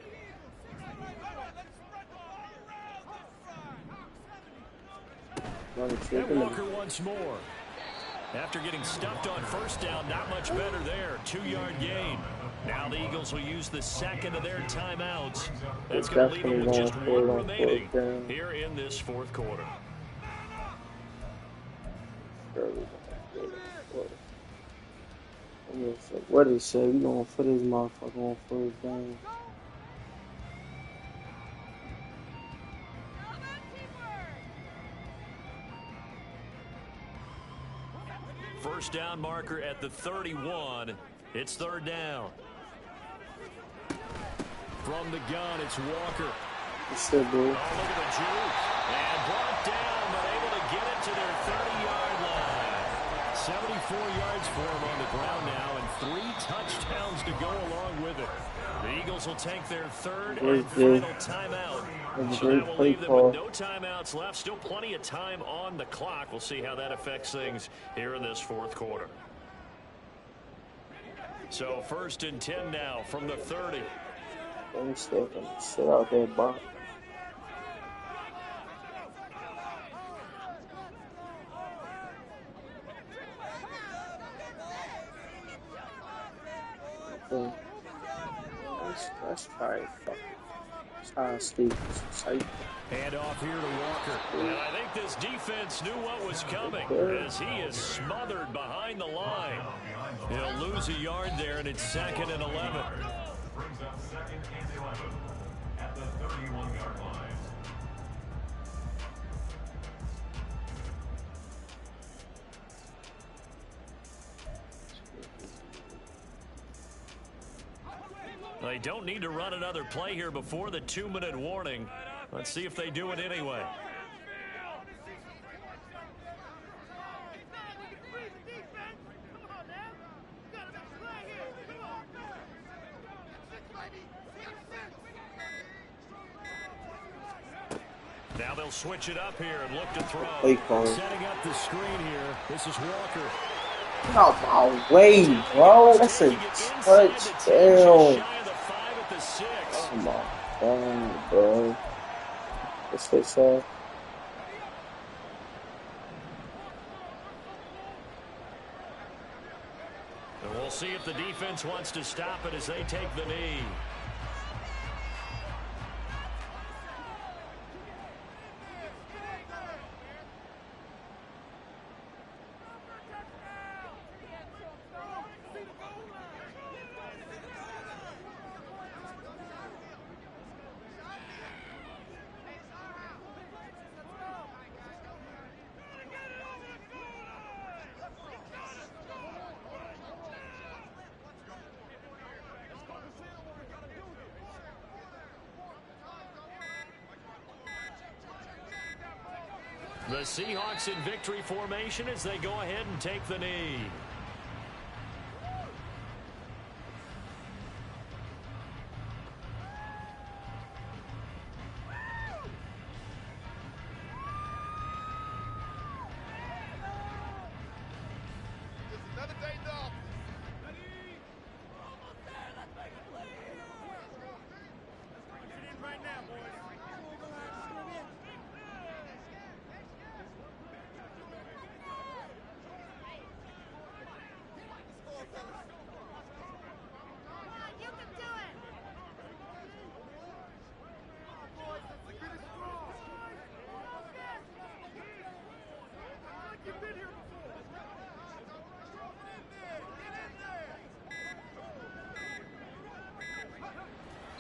And Walker once more. After getting stuffed on 1st down, not much better there. 2-yard gain. Now the Eagles will use the 2nd of their timeouts. That's going to leave them with just 1 remaining here in this 4th quarter. What he said, we going for this motherfucker on 1st down. First down marker at the 31. It's 3rd down. From the gun, it's Walker. Still good. Oh, look at the juke. And brought down, but able to get it to their 30-yard line. 74 yards for him on the ground now, and 3 touchdowns to go along with it. The Eagles will take their 3rd and final timeout. So that will leave them with no timeouts left. Still plenty of time on the clock. We'll see how that affects things here in this 4th quarter. So 1st and 10 now from the 30. Let me sit out there, Bob. That's probably fucking Hand off here to Walker. And I think this defense knew what was coming as he is smothered behind the line. He'll lose a yard there, and it's 2nd and 11. Brings up 2nd and 11 at the 31-yard line. They don't need to run another play here before the 2-minute warning. Let's see if they do it anyway. Now they'll switch it up here and look to throw. Setting up the screen here. This is Walker. Out my way, bro. That's a touchdown. Come on, bro. That's what it said. And we'll see if the defense wants to stop it as they take the knee. The Seahawks in victory formation as they go ahead and take the knee.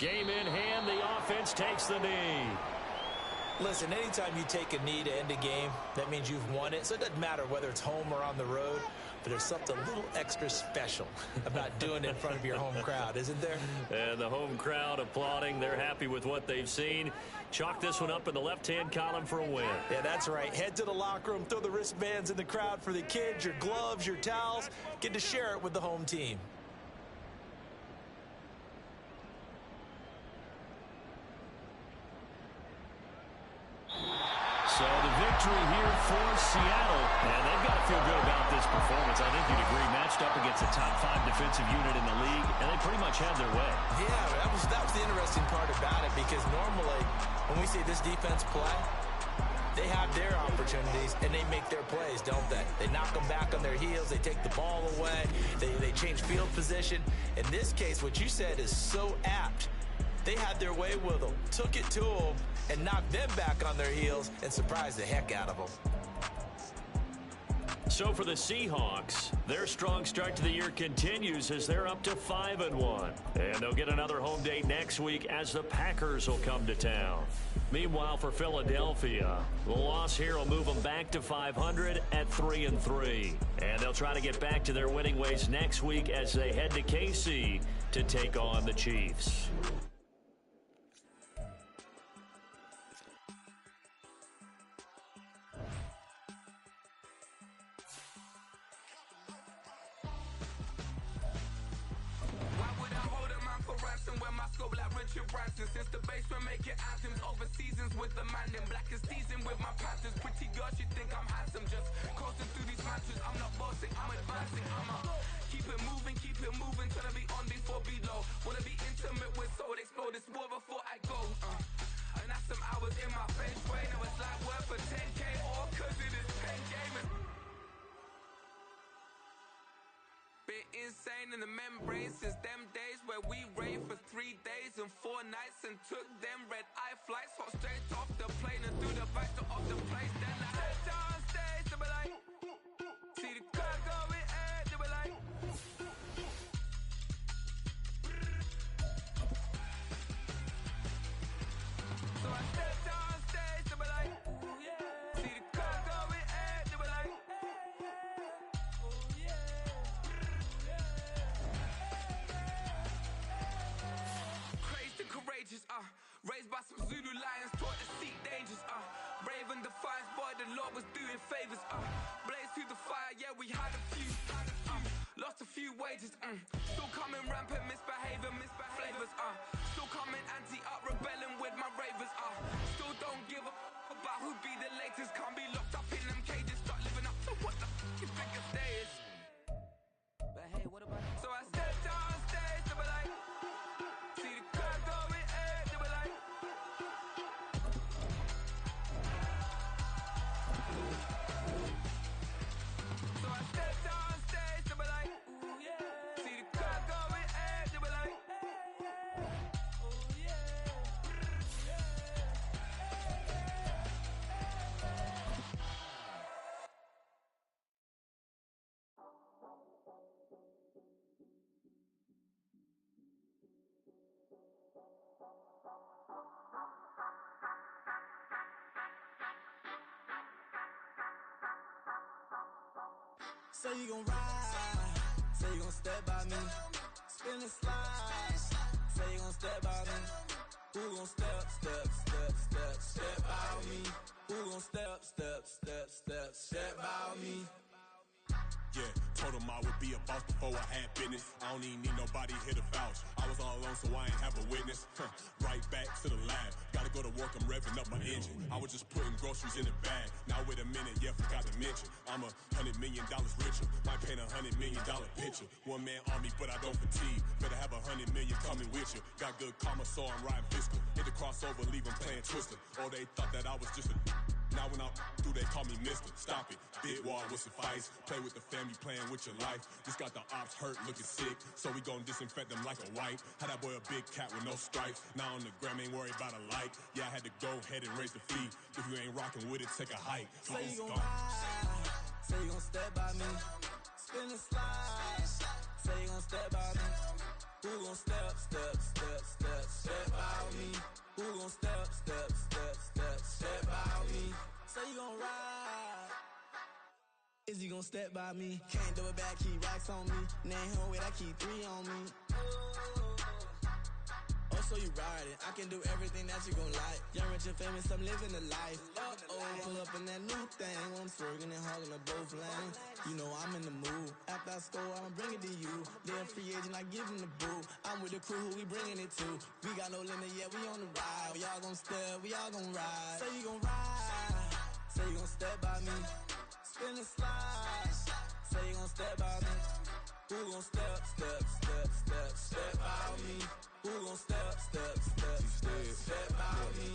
Game in hand, the offense takes the knee. Listen, anytime you take a knee to end a game, that means you've won it. So it doesn't matter whether it's home or on the road, but there's something a little extra special about doing it in front of your home crowd, isn't there? And the home crowd applauding. They're happy with what they've seen. Chalk this one up in the left-hand column for a win. Yeah, that's right. Head to the locker room, throw the wristbands in the crowd for the kids, your gloves, your towels. Get to share it with the home team. So the victory here for Seattle, and they've got to feel good about this performance. I think you'd agree, matched up against a top 5 defensive unit in the league, and they pretty much had their way. Yeah, that was the interesting part about it, because normally when we see this defense play, they have their opportunities and they make their plays, don't they? They knock them back on their heels, they take the ball away, they change field position. In this case, what you said is so apt. They had their way with them, took it to them, and knocked them back on their heels and surprised the heck out of them. So for the Seahawks, their strong start to the year continues as they're up to 5-1. And they'll get another home date next week as the Packers will come to town. Meanwhile, for Philadelphia, the loss here will move them back to 500 at 3-3. And they'll try to get back to their winning ways next week as they head to KC to take on the Chiefs. Since the basement making anthems over seasons with the man in black is teasing with my panthers. Pretty girl, she think I'm handsome. Just coasting through these matches. I'm not bossing, I'm advancing. I'ma keep it moving, till I be on before below. Wanna be intimate with soul, explode this war before I go. And that's some hours in my face way. Now it's like worth for 10K or cause it is 10 gaming. Been insane in the membrane since them days where we raved for 3 days and 4 nights and took them red-eye flights, hot straight off the plane and through the back door of the place. Then I head down stage, they be like, see the car going air, they be like, so I step down stage, they be like, see the car going air, they be like, crazed and courageous, raised by some Zulu lions, taught to seek dangers, brave and defiant, boy, the Lord was doing favors, blaze through the fire, yeah, we had a few, lost a few wages, still coming rampant, misbehavior, flavors, still coming anti-up, rebelling with my ravers, still don't give a about who be the latest, can't be locked up in them cages, start living up to what the you think a day is. But hey, what about so I step down stage, they be like, see the car going air, they be like, so I step down stage, they be like, see the car going air, they be like, Say you gon' ride, say you gon' step by me, spin and slide, say you gon' step by me, who gon' step by me, who gon' step by me. Yeah, told him I would be a boss before I had business. I don't even need nobody here to vouch. I was all alone, so I ain't have a witness. Right right back to the lab. Gotta go to work, I'm revving up my engine. I was just putting groceries in the bag. Now wait a minute, yeah, forgot to mention I'm $100 million richer. Might paint $100 million picture. One man army, but I don't fatigue. Better have $100 million coming with you. Got good karma, so I'm riding fiscal. Hit the crossover, leave them playing Twister. Oh, they thought that I was just a. Now when I do, they call me Mister. Stop it. Big wall will suffice. Play with the family, playing with your life. Just got the ops hurt, looking sick. So we gon' disinfect them like a wipe. Had that boy a big cat with no stripes. Now on the gram, ain't worried about a light. Yeah, I had to go ahead and raise the fee. If you ain't rocking with it, take a hike. Say you gon' ride. Say you gon' step by me. Spin and slide. Say you gon' step by me. Who gon' step by me? Who gon' step by me? Say you gon' ride. Is he gon' step by me? Can't do it back, keep racks on me. Name home with, I keep 3 on me. Oh, so you riding. I can do everything that you gon' like. Young, rich, and famous, I'm living the life. Pull up in that new thing. When I'm swerving and hogging up both lanes. You know I'm in the mood. After I score, I'ma bring it to you. They're a free agent, I give him the boo. I'm with the crew, who we bringing it to. We got no limit, yeah, we on the ride. We all gon' step, we all gon' ride. Say you gon' ride. Say you gon' step by me. Spin and slide. Say you gon' step by me. Who gon' step by me? Who gon' step by me?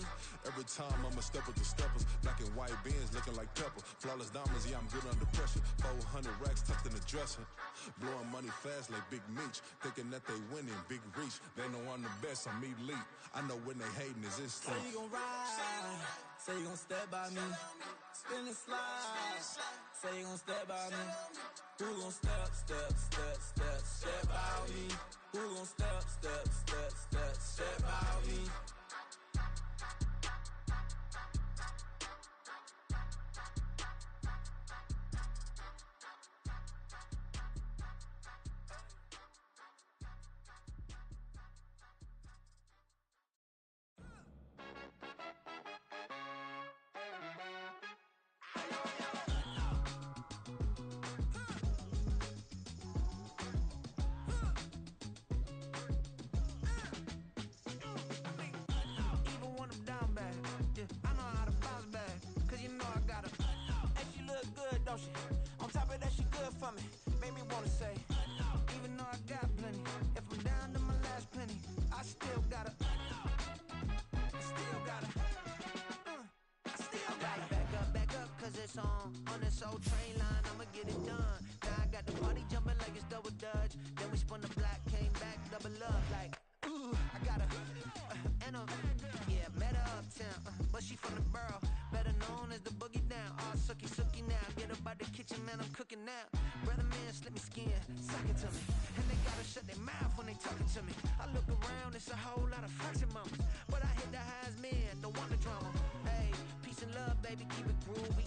Every time I'ma step with the steppers. Black and white beans looking like pepper. Flawless diamonds, yeah, I'm good under pressure. 400 racks tucked in the dresser. Blowing money fast like Big Meech. Thinking that they winning, big reach. They know I'm the best, I'm elite. I know when they hating is instinct. Say you gon' ride. Say you gon' step by me. Spin and slide. Say you gon' step by me. Who gon' step by me? Who gon' step by me? Even when I'm down bad, yeah, I know how to bounce back. Cause you know I got her. And she look good, don't she? On top of that, she good for me. Made me wanna say, even though I got plenty, if I'm down to my last penny, I still gotta. I still gotta. I still gotta. Back up, cause it's on this old train line, I'ma get it done. Now I got the party jumping like it's double dutch. Then we spun the block, came back, double up, like, ooh, I got her. And yeah, met her uptown, but she from the borough, better known as the boogie down. All sookie now, get up out the kitchen, man, I'm cooking now. Brother man, slip me skin, suck it to me. And they gotta shut their mouth when they talking to me. I look around, it's a whole lot of flexing mamas, but I hit the highs, man, don't want the drama. Hey, peace and love, baby, keep it groovy.